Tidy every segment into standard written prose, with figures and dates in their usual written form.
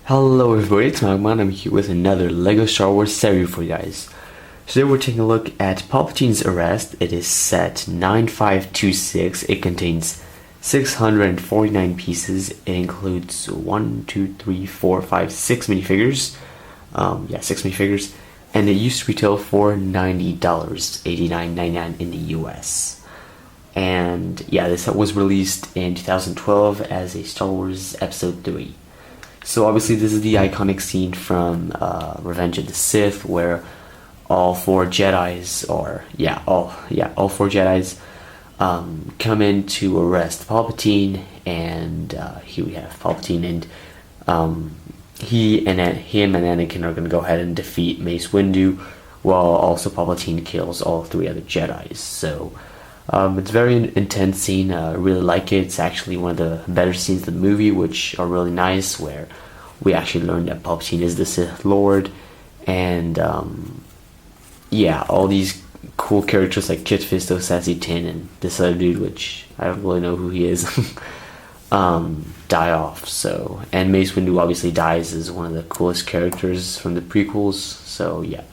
Hello everybody, it's MAGMA and I'm here with another LEGO Star Wars set review for you guys. Today we're taking a look at Palpatine's Arrest. It is set 9526. It contains 649 pieces. It includes 6 minifigures. 6 minifigures. And it used to retail for $90, $89.99 in the US. And yeah, this set was released in 2012 as a Star Wars Episode 3. So obviously this is the iconic scene from Revenge of the Sith where all four Jedis, all four Jedis come in to arrest Palpatine, and here we have Palpatine, and him and Anakin are going to go ahead and defeat Mace Windu, while also Palpatine kills all three other Jedis. So it's a very intense scene. I really like it. It's actually one of the better scenes of the movie, which are really nice, where we actually learn that Palpatine is the Sith Lord, and all these cool characters like Kit Fisto, Saesee Tiin, and this other dude, which I don't really know who he is, die off. So, and Mace Windu obviously dies as one of the coolest characters from the prequels. So yeah.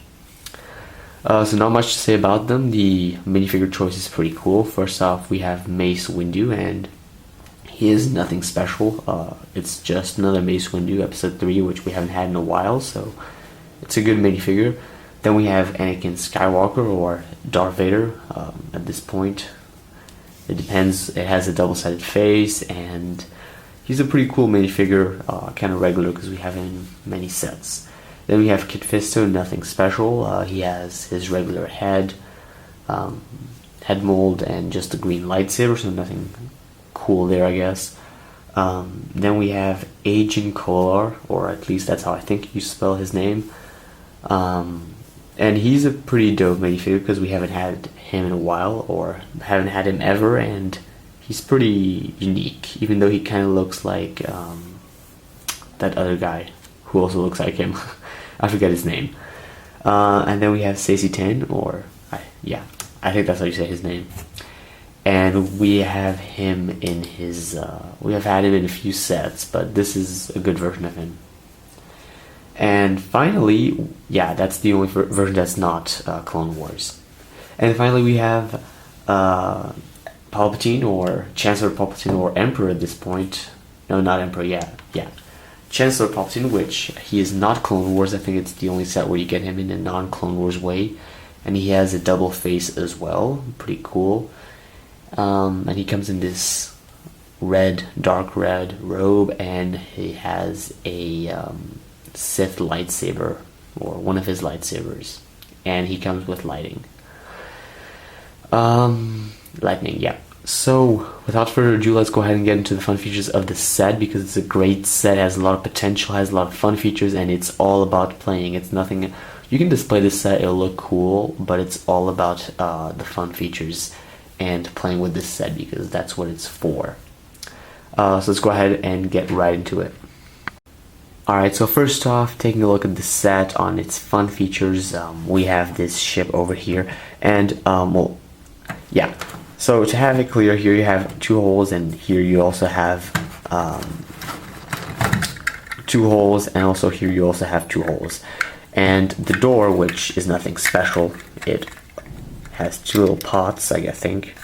So not much to say about them. The minifigure choice is pretty cool. First off, we have Mace Windu, and he is nothing special. It's just another Mace Windu Episode 3, which we haven't had in a while, so it's a good minifigure. Then we have Anakin Skywalker, or Darth Vader, at this point. It depends. It has a double-sided face, and he's a pretty cool minifigure, kind of regular because we have him in many sets. Then we have Kit Fisto, nothing special. He has his regular head mold, and just a green lightsaber, so nothing cool there, I guess. Then we have Agen Kolar, or at least that's how I think you spell his name. And he's a pretty dope minifigure because we haven't had him in a while, or haven't had him ever, and he's pretty unique, even though he kind of looks like that other guy who also looks like him. I forget his name. And then we have Saesee Tiin, I think that's how you say his name. And we have him in his, we have had him in a few sets, but this is a good version of him. And finally, that's the only version that's not Clone Wars. And finally we have Palpatine, or Chancellor Palpatine, or Emperor at this point. No, not Emperor, Chancellor Palpatine, which he is not Clone Wars. I think it's the only set where you get him in a non-Clone Wars way. And he has a double face as well, pretty cool. And he comes in this dark red robe, and he has a Sith lightsaber, or one of his lightsabers, and he comes with lightning. So without further ado, let's go ahead and get into the fun features of the set, because it's a great set, has a lot of potential, has a lot of fun features, and it's all about playing. It's nothing, you can display this set, it'll look cool, but it's all about the fun features and playing with this set, because that's what it's for. So let's go ahead and get right into it. Alright, so first off, taking a look at the set on its fun features, we have this ship over here, and so to have it clear, here you have two holes, and here you also have two holes, and also here you also have two holes. And the door, which is nothing special, it has two little pots, I think.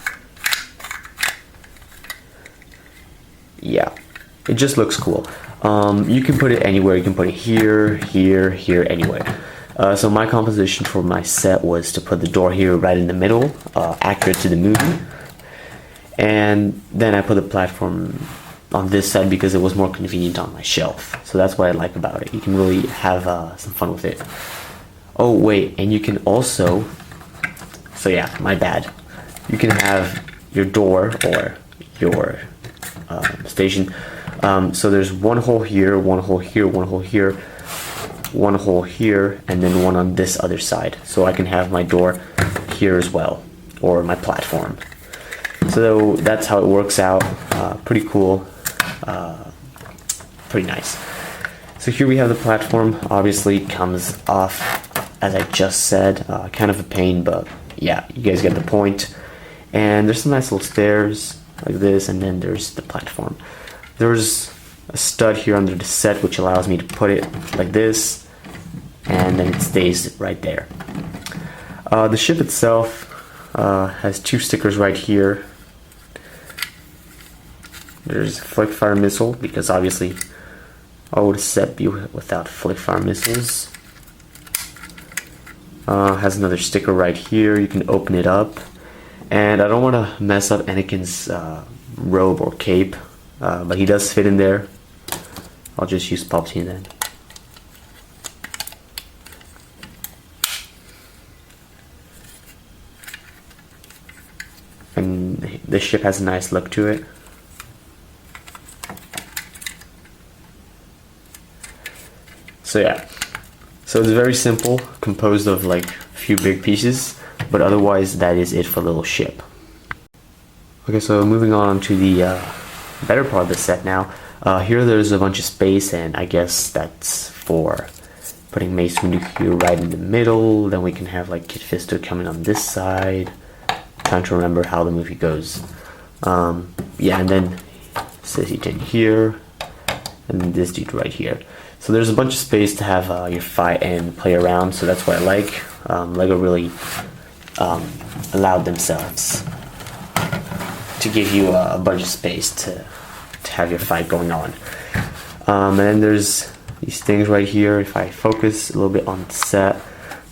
It just looks cool. You can put it anywhere. You can put it here, anywhere. So my composition for my set was to put the door here right in the middle, accurate to the movie. And then I put the platform on this side because it was more convenient on my shelf. So that's what I like about it. You can really have some fun with it. Oh wait, and you can also, my bad. You can have your door, or your station. So there's one hole here, one hole here, one hole here, one hole here, and then one on this other side. So I can have my door here as well, or my platform. So that's how it works out. Pretty cool. Pretty nice. So here we have the platform. Obviously comes off, as I just said. Kind of a pain, but yeah, you guys get the point. And there's some nice little stairs like this, and then there's the platform. There's a stud here under the set which allows me to put it like this, and then it stays right there. The ship itself has two stickers right here. There's a flick fire missile, because obviously why would a set be without flick fire missiles? Has another sticker right here. You can open it up, and I don't want to mess up Anakin's robe or cape, but he does fit in there. I'll just use Palpatine then. And the ship has a nice look to it. So yeah, so it's very simple, composed of like a few big pieces, but otherwise that is it for the little ship. Okay, so moving on to the better part of the set now. Here there's a bunch of space, and I guess that's for putting Mace Windu here right in the middle. Then we can have like Kit Fisto coming on this side. Trying to remember how the movie goes. Yeah, and then Saesee Tiin here, and this dude right here. So there's a bunch of space to have your fight and play around, so that's what I like. LEGO really allowed themselves to give you a bunch of space to have your fight going on. And then there's these things right here. If I focus a little bit on the set,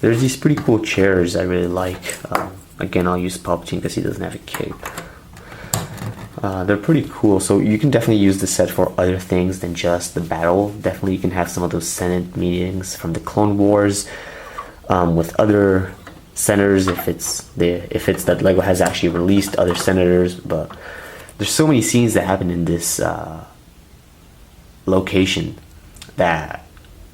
there's these pretty cool chairs I really like. Again, I'll use Palpatine because he doesn't have a cape. They're pretty cool, so you can definitely use the set for other things than just the battle. Definitely you can have some of those Senate meetings from the Clone Wars with other senators, if it's that LEGO has actually released other senators. But there's so many scenes that happen in this location that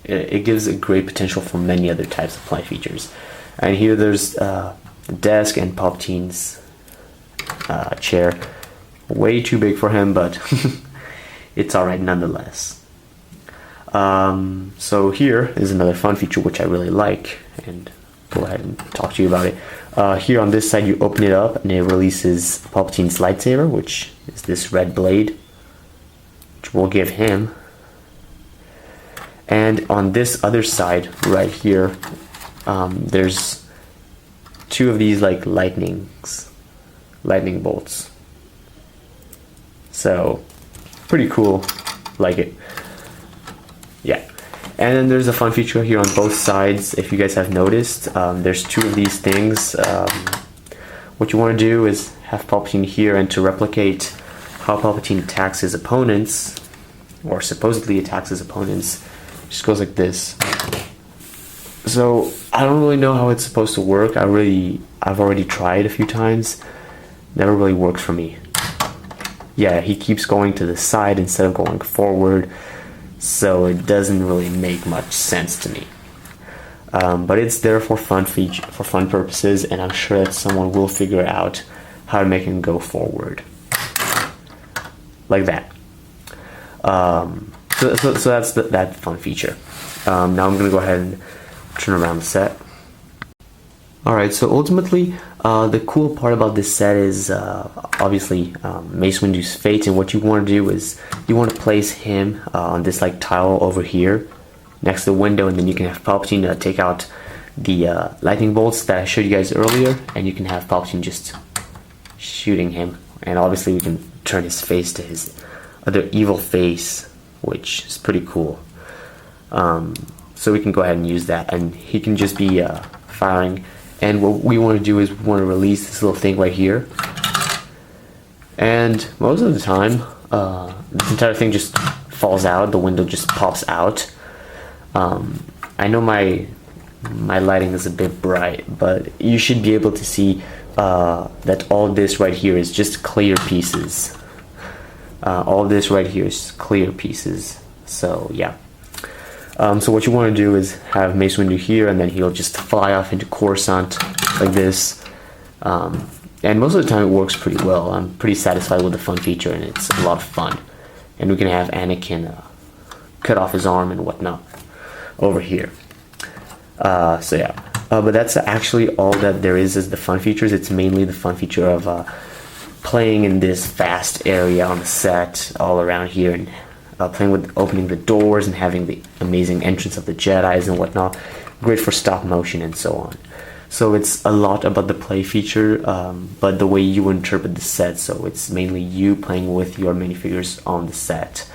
it gives a great potential for many other types of play features. And here there's the desk and Palpatine's chair. Way too big for him, but it's alright nonetheless. So here is another fun feature which I really like, and go ahead and talk to you about it. Here on this side you open it up and it releases Palpatine's lightsaber, which is this red blade, which we'll give him. And on this other side right here, there's two of these like lightning bolts. So pretty cool, like it. Yeah. And then there's a fun feature here on both sides. If you guys have noticed, there's two of these things. What you want to do is have Palpatine here, and to replicate how Palpatine attacks his opponents, or supposedly attacks his opponents, it just goes like this. So I don't really know how it's supposed to work. I've already tried a few times. Never really works for me. Yeah, he keeps going to the side instead of going forward, so it doesn't really make much sense to me. But it's there for fun purposes, and I'm sure that someone will figure out how to make him go forward, like that. So that's that fun feature. Now I'm gonna go ahead and turn around the set. Alright, so ultimately, the cool part about this set is obviously Mace Windu's fate, and what you want to do is you want to place him on this like tile over here next to the window, and then you can have Palpatine take out the lightning bolts that I showed you guys earlier, and you can have Palpatine just shooting him, and obviously we can turn his face to his other evil face, which is pretty cool. So we can go ahead and use that, and he can just be firing. And what we want to do is we want to release this little thing right here, and most of the time this entire thing just falls out. The window just pops out. I know my lighting is a bit bright, but you should be able to see that all this right here is just clear pieces. All this right here is clear pieces. So yeah. So what you want to do is have Mace Windu here, and then he'll just fly off into Coruscant like this. And most of the time it works pretty well. I'm pretty satisfied with the fun feature, and it's a lot of fun. And we can have Anakin cut off his arm and whatnot over here. So yeah. But that's actually all that there is the fun features. It's mainly the fun feature of playing in this vast area on the set all around here, and playing with opening the doors and having the amazing entrance of the Jedis and whatnot. Great for stop motion and so on. So it's a lot about the play feature, but the way you interpret the set. So it's mainly you playing with your minifigures on the set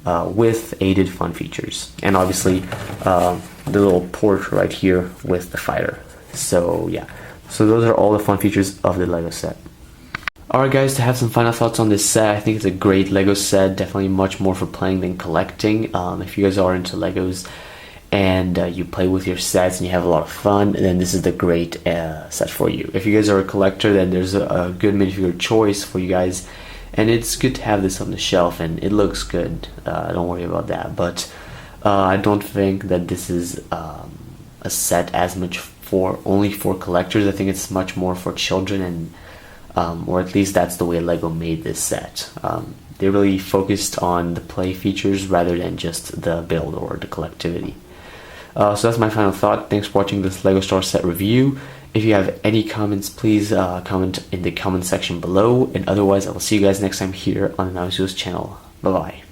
with aided fun features, and obviously the little port right here with the fighter. So yeah, so those are all the fun features of the Lego set. Alright guys, to have some final thoughts on this set, I think it's a great Lego set, definitely much more for playing than collecting. If you guys are into Legos and you play with your sets and you have a lot of fun, then this is the great set for you. If you guys are a collector, then there's a good minifigure choice for you guys, and it's good to have this on the shelf, and it looks good, don't worry about that. But I don't think that this is a set as much only for collectors. I think it's much more for children, and or at least that's the way Lego made this set. They really focused on the play features rather than just the build or the collectivity. So that's my final thought. Thanks for watching this Lego Star set review. If you have any comments, please comment in the comment section below, and otherwise I will see you guys next time here on the Nauseous channel. Bye bye.